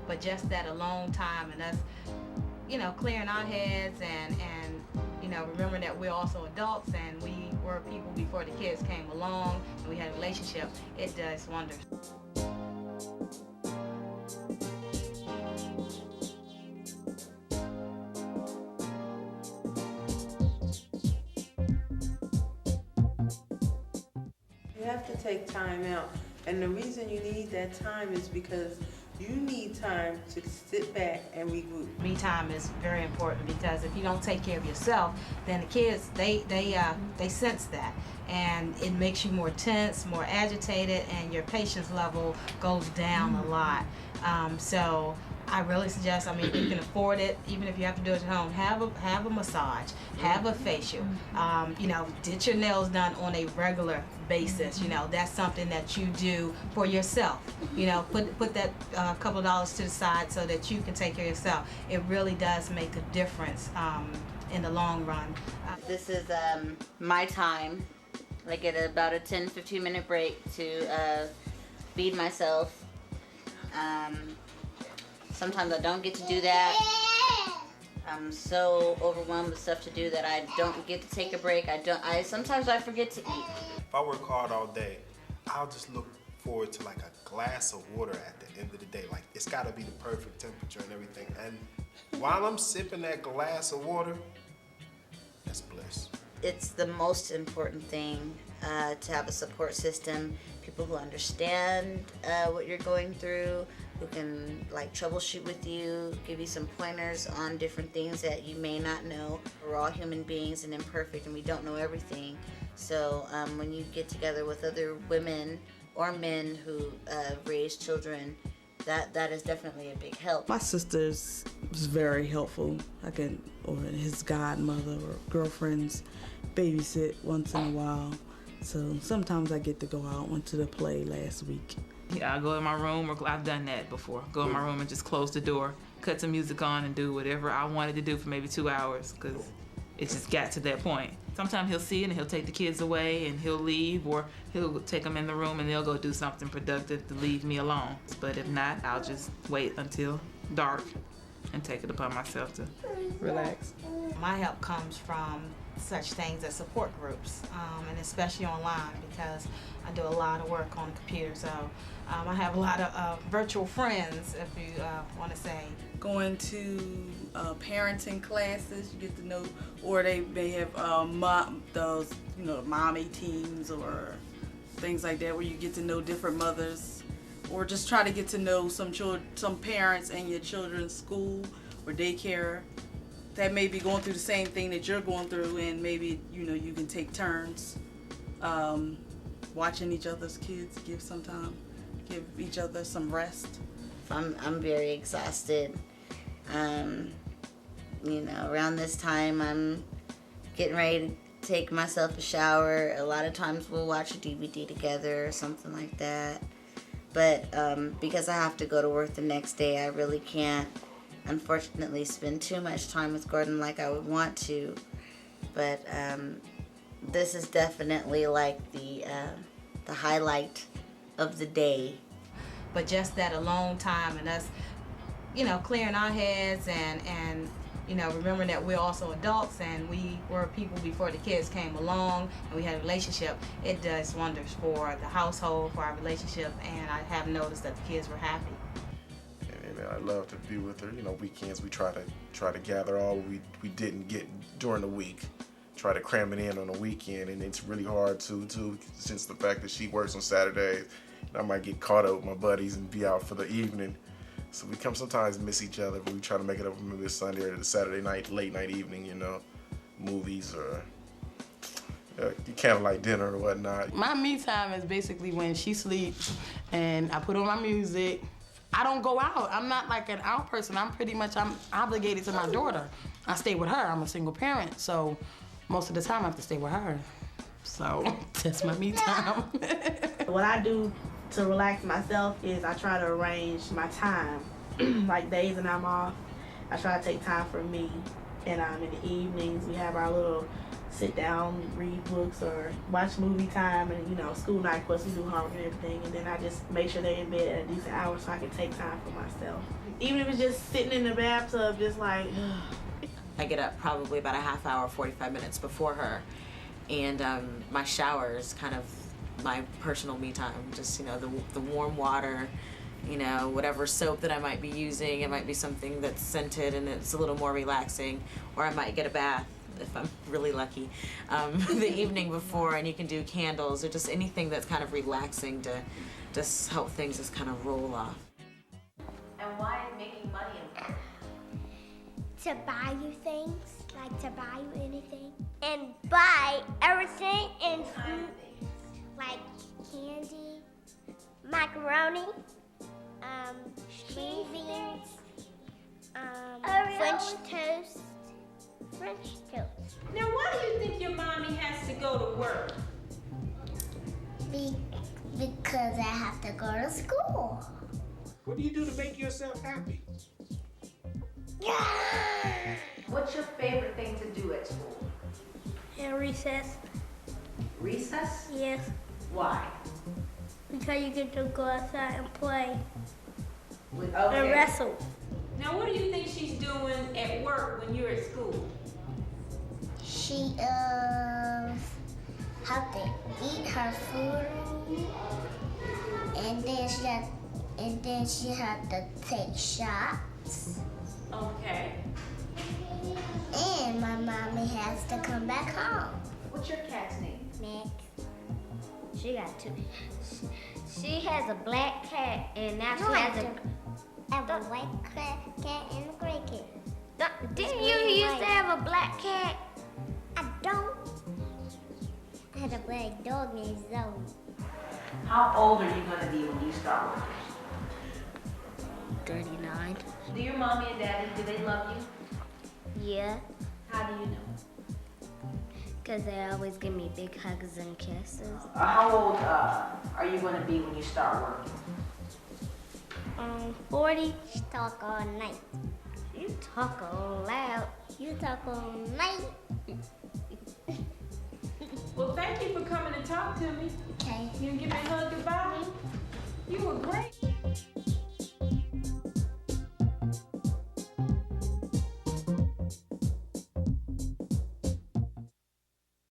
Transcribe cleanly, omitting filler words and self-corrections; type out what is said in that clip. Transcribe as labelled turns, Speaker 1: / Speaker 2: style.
Speaker 1: But just that alone time and us, clearing our heads and remembering that we're also adults and we were people before the kids came along and we had a relationship, it does wonders.
Speaker 2: You have to take time out. And the reason you need that time is because you need time to sit back and regroup.
Speaker 1: Me time is very important because if you don't take care of yourself, then the kids they sense that, and it makes you more tense, more agitated, and your patience level goes down a lot. So I really suggest, if you can afford it, even if you have to do it at home, have a massage, have a facial, get your nails done on a regular basis. That's something that you do for yourself. Put that couple of dollars to the side so that you can take care of yourself. It really does make a difference in the long run.
Speaker 3: This is my time. I get about a 10-15 minute break to feed myself. Sometimes I don't get to do that. I'm so overwhelmed with stuff to do that I don't get to take a break. Sometimes I forget to eat.
Speaker 4: If I work hard all day, I'll just look forward to like a glass of water at the end of the day. Like, it's gotta be the perfect temperature and everything. And while I'm sipping that glass of water, that's bliss.
Speaker 3: It's the most important thing to have a support system, people who understand what you're going through, who can troubleshoot with you, give you some pointers on different things that you may not know. We're all human beings and imperfect, and we don't know everything. So when you get together with other women or men who raise children, that is definitely a big help.
Speaker 5: My sister's was very helpful. Or his godmother or girlfriends babysit once in a while. So sometimes I get to go out. Went to the play last week.
Speaker 6: Yeah, I go in my room, or I've done that before. Go in my room and just close the door, cut some music on, and do whatever I wanted to do for maybe 2 hours, because it just got to that point. Sometimes he'll see it and he'll take the kids away and he'll leave, or he'll take them in the room and they'll go do something productive to leave me alone. But if not, I'll just wait until dark and take it upon myself to relax.
Speaker 1: My help comes from such things as support groups, and especially online, because I do a lot of work on the computer. So I have a lot of virtual friends, if you want to say.
Speaker 5: Going to parenting classes, you get to know, or they may have those mommy teams or things like that, where you get to know different mothers, or just try to get to know some parents in your children's school or daycare that may be going through the same thing that you're going through, and maybe you can take turns watching each other's kids, give each other some rest.
Speaker 3: I'm very exhausted. Around this time I'm getting ready to take myself a shower. A lot of times we'll watch a DVD together or something like that. But because I have to go to work the next day, I really can't, unfortunately, spend too much time with Gordon like I would want to. But this is definitely like the highlight of the day.
Speaker 1: But just that alone time and us, clearing our heads and remembering that we're also adults and we were people before the kids came along and we had a relationship, it does wonders for the household, for our relationship, and I have noticed that the kids were happy.
Speaker 4: And I love to be with her. Weekends we try to gather all we didn't get during the week. Try to cram it in on the weekend, and it's really hard too, since the fact that she works on Saturdays. And I might get caught up with my buddies and be out for the evening. So we sometimes miss each other, but we try to make it up maybe a Sunday or the Saturday night, late night evening, movies or candlelight dinner or whatnot.
Speaker 7: My me time is basically when she sleeps and I put on my music. I don't go out. I'm not like an out person. I'm obligated to my daughter. I stay with her. I'm a single parent, so most of the time I have to stay with her. So that's my me time.
Speaker 8: What I do to relax myself is I try to arrange my time. Like days when I'm off, I try to take time for me. And in the evenings, we have our little sit down, read books, or watch movie time, and school night. Of course, we do homework and everything, and then I just make sure they're in bed at a decent hour so I can take time for myself. Even if it's just sitting in the bathtub, just like.
Speaker 9: I get up probably about a half hour, 45 minutes before her, and my shower is kind of my personal me time. Just the warm water, whatever soap that I might be using. It might be something that's scented and it's a little more relaxing, or I might get a bath if I'm really lucky the evening before, and you can do candles or just anything that's kind of relaxing to just help things just kind of roll off.
Speaker 10: And why is making money important?
Speaker 11: To buy you things, like to buy you anything. And buy everything and food, like candy, macaroni, string beans, French toast.
Speaker 10: Now, why do you think your mommy has to go to work?
Speaker 11: Because I have to go to school.
Speaker 12: What do you do to make yourself happy?
Speaker 10: What's your favorite thing to do at school?
Speaker 11: And recess.
Speaker 10: Recess?
Speaker 11: Yes.
Speaker 10: Why?
Speaker 11: Because you get to go outside and play and
Speaker 10: Okay.
Speaker 11: wrestle.
Speaker 10: Now, what do you think she's doing at work when you're at school?
Speaker 11: She have to eat her food, and then she had to take shots.
Speaker 10: Okay.
Speaker 11: And my mommy has to come back home.
Speaker 10: What's your cat's name?
Speaker 11: Max. She got two. She has a black cat, and now she has a white cat and a gray cat. Didn't you used to have a black cat? I don't. I had a black dog named Zoe.
Speaker 10: How old are you going to be when you start working?
Speaker 11: 39.
Speaker 10: Do your mommy and daddy, do they love you?
Speaker 11: Yeah,
Speaker 10: How do you know?
Speaker 11: because they always give me big hugs and kisses.
Speaker 10: How old are you going to be when you start working?
Speaker 11: 40. You talk all night. You talk all loud. You talk all night.
Speaker 10: Well, thank you for coming to talk to me.
Speaker 11: Okay.
Speaker 10: You can give me a hug goodbye? You were great.